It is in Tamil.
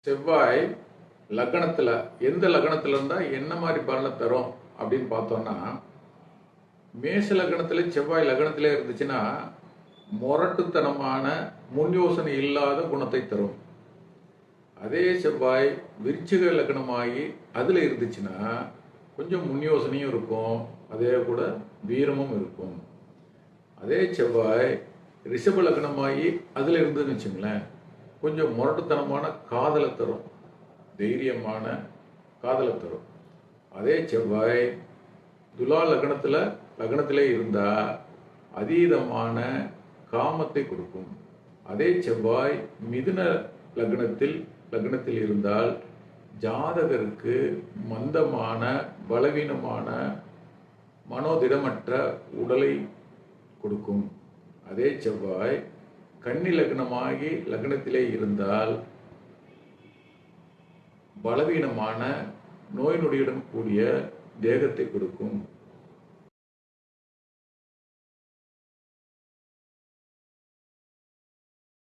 செவ்வாய் லக்னத்தில் எந்த லக்னத்தில் இருந்தால் என்ன மாதிரி பலனை தரும் அப்படின்னு பார்த்தோம்னா, மேஷ லக்னத்தில் செவ்வாய் லக்னத்திலே இருந்துச்சுன்னா முரட்டுத்தனமான முன் யோசனை இல்லாத குணத்தை தரும். அதே செவ்வாய் விருச்சிக லக்னமாகி அதில் இருந்துச்சுன்னா கொஞ்சம் முன் யோசனையும் இருக்கும், அதே கூட வீரமும் இருக்கும். அதே செவ்வாய் ரிஷப லக்னமாகி அதில் இருந்துன்னு வச்சுங்களேன், கொஞ்சம் முரட்டுத்தனமான காதலை தரும், தைரியமான காதலை தரும். அதே செவ்வாய் துலா லக்னத்திலே இருந்தால் அதீதமான காமத்தை கொடுக்கும். அதே செவ்வாய் மிதுன லக்னத்தில் இருந்தால் ஜாதகருக்கு மந்தமான பலவீனமான மனோதிடமற்ற உடலை கொடுக்கும். அதே செவ்வாய் கன்னி லக்னமாகி லக்னத்திலே இருந்தால் பலவீனமான நோய் நொடியுடன் கூடிய தேகத்தை கொடுக்கும்.